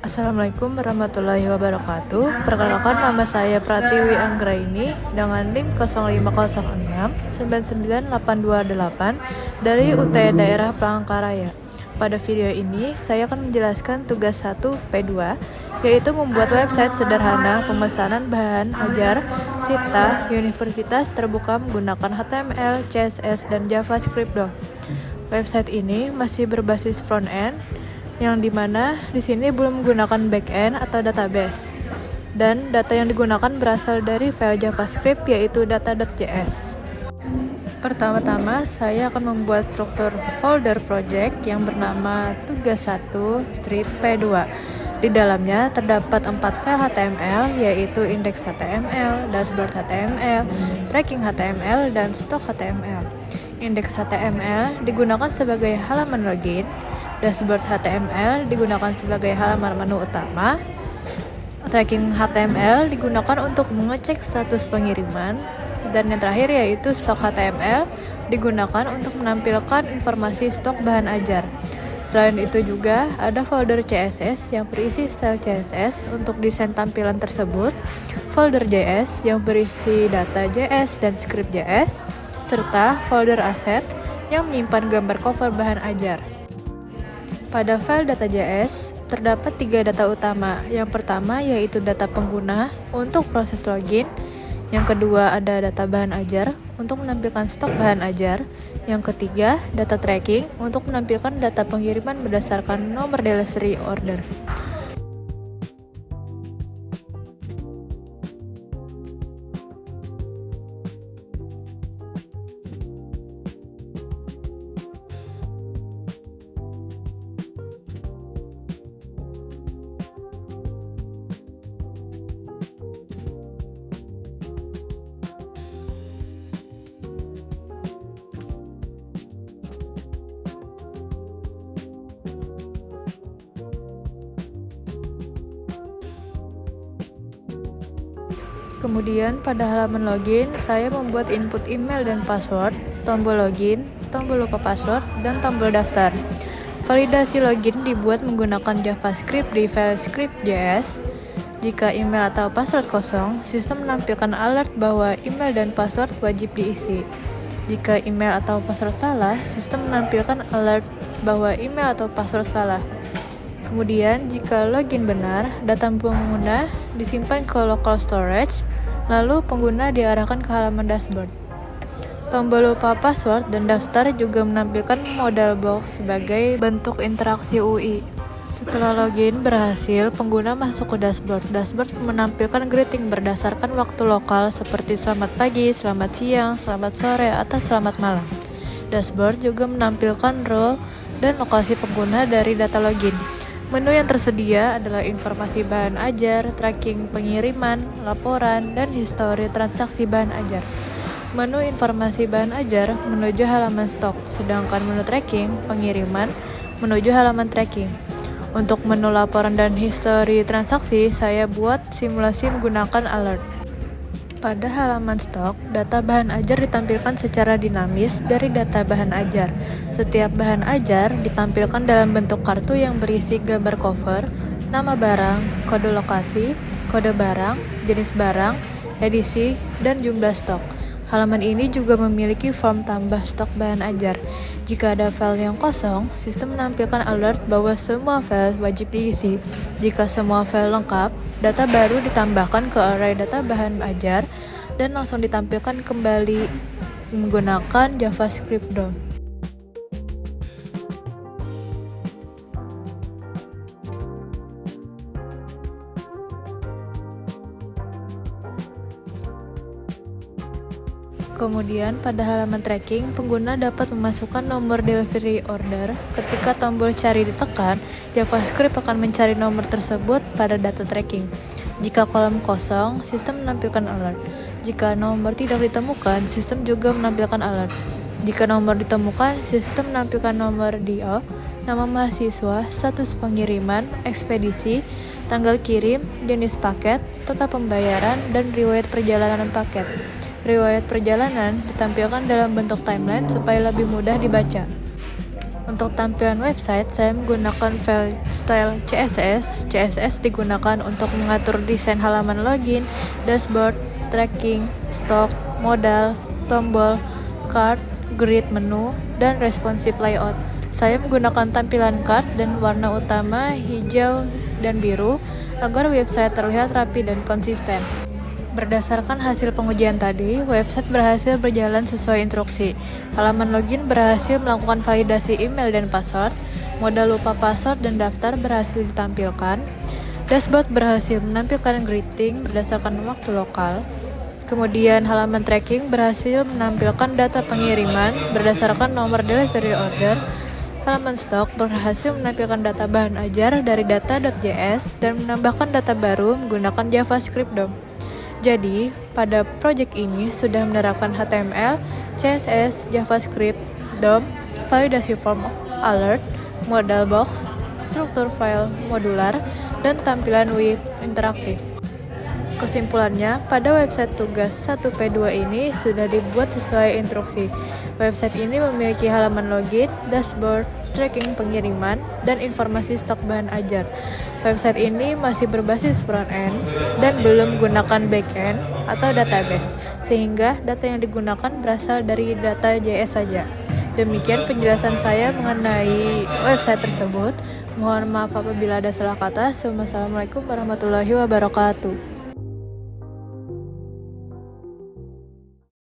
Assalamualaikum warahmatullahi wabarakatuh. Perkenalkan, nama saya Pratiwi Anggraini dengan NIM 0506 99828 dari UT Daerah Palangkaraya. Pada video ini, saya akan menjelaskan tugas 1 P2, yaitu membuat website sederhana pemesanan bahan ajar SITA Universitas Terbuka menggunakan HTML, CSS, dan JavaScript. Website ini masih berbasis front-end, yang dimana di sini belum menggunakan back-end atau database, dan data yang digunakan berasal dari file JavaScript yaitu data.js. Pertama-tama saya akan membuat struktur folder project yang bernama tugas 1 strip P2. Di dalamnya terdapat 4 file HTML, yaitu index HTML, dashboard HTML, tracking HTML, dan stock HTML. Index HTML digunakan sebagai halaman login, dashboard HTML digunakan sebagai halaman menu utama, tracking HTML digunakan untuk mengecek status pengiriman, dan yang terakhir yaitu stock HTML digunakan untuk menampilkan informasi stok bahan ajar. Selain itu juga ada folder CSS yang berisi style CSS untuk desain tampilan tersebut, folder JS yang berisi data JS dan script JS, serta folder asset yang menyimpan gambar cover bahan ajar. Pada file data.js, terdapat 3 data utama. Yang pertama yaitu data pengguna untuk proses login. Yang kedua ada data bahan ajar untuk menampilkan stok bahan ajar. Yang ketiga, data tracking untuk menampilkan data pengiriman berdasarkan nomor delivery order. Kemudian pada halaman login, saya membuat input email dan password, tombol login, tombol lupa password, dan tombol daftar. Validasi login dibuat menggunakan JavaScript di file script.js. Jika email atau password kosong, sistem menampilkan alert bahwa email dan password wajib diisi. Jika email atau password salah, sistem menampilkan alert bahwa email atau password salah. Kemudian, jika login benar, data pengguna disimpan ke local storage, lalu pengguna diarahkan ke halaman dashboard. Tombol lupa password dan daftar juga menampilkan modal box sebagai bentuk interaksi UI. Setelah login berhasil, pengguna masuk ke dashboard. Dashboard menampilkan greeting berdasarkan waktu lokal seperti selamat pagi, selamat siang, selamat sore, atau selamat malam. Dashboard juga menampilkan role dan lokasi pengguna dari data login. Menu yang tersedia adalah informasi bahan ajar, tracking pengiriman, laporan, dan histori transaksi bahan ajar. Menu informasi bahan ajar menuju halaman stok, sedangkan menu tracking pengiriman menuju halaman tracking. Untuk menu laporan dan histori transaksi, saya buat simulasi menggunakan alert. Pada halaman stok, data bahan ajar ditampilkan secara dinamis dari data bahan ajar. Setiap bahan ajar ditampilkan dalam bentuk kartu yang berisi gambar cover, nama barang, kode lokasi, kode barang, jenis barang, edisi, dan jumlah stok. Halaman ini juga memiliki form tambah stok bahan ajar. Jika ada file yang kosong, sistem menampilkan alert bahwa semua file wajib diisi. Jika semua file lengkap, data baru ditambahkan ke array data bahan ajar dan langsung ditampilkan kembali menggunakan JavaScript. Kemudian pada halaman tracking, pengguna dapat memasukkan nomor delivery order. Ketika tombol cari ditekan, JavaScript akan mencari nomor tersebut pada data tracking. Jika kolom kosong, sistem menampilkan alert. Jika nomor tidak ditemukan, sistem juga menampilkan alert. Jika nomor ditemukan, sistem menampilkan nomor DO, nama mahasiswa, status pengiriman, ekspedisi, tanggal kirim, jenis paket, total pembayaran, dan riwayat perjalanan paket. Riwayat perjalanan ditampilkan dalam bentuk timeline supaya lebih mudah dibaca. Untuk Untuk tampilan website, saya menggunakan file style CSS. CSS digunakan untuk mengatur desain halaman login, dashboard, tracking, stok, modal, tombol, card, grid menu, dan responsive layout. Saya menggunakan tampilan card dan warna utama hijau dan biru agar website terlihat rapi dan konsisten. Berdasarkan hasil pengujian tadi, website berhasil berjalan sesuai instruksi. Halaman login berhasil melakukan validasi email dan password, modal lupa password dan daftar berhasil ditampilkan, dashboard berhasil menampilkan greeting berdasarkan waktu lokal, kemudian halaman tracking berhasil menampilkan data pengiriman berdasarkan nomor delivery order, halaman stok berhasil menampilkan data bahan ajar dari data.js dan menambahkan data baru menggunakan JavaScript DOM. Jadi, pada project ini sudah menerapkan HTML, CSS, JavaScript, DOM, validasi form alert, modal box, struktur file modular, dan tampilan web interaktif. Kesimpulannya, pada website tugas 1P2 ini sudah dibuat sesuai instruksi. Website ini memiliki halaman login, dashboard, tracking pengiriman, dan informasi stok bahan ajar. Website ini masih berbasis front-end dan belum menggunakan back-end atau database, sehingga data yang digunakan berasal dari data JS saja. Demikian penjelasan saya mengenai website tersebut. Mohon maaf apabila ada salah kata. Wassalamualaikum warahmatullahi wabarakatuh.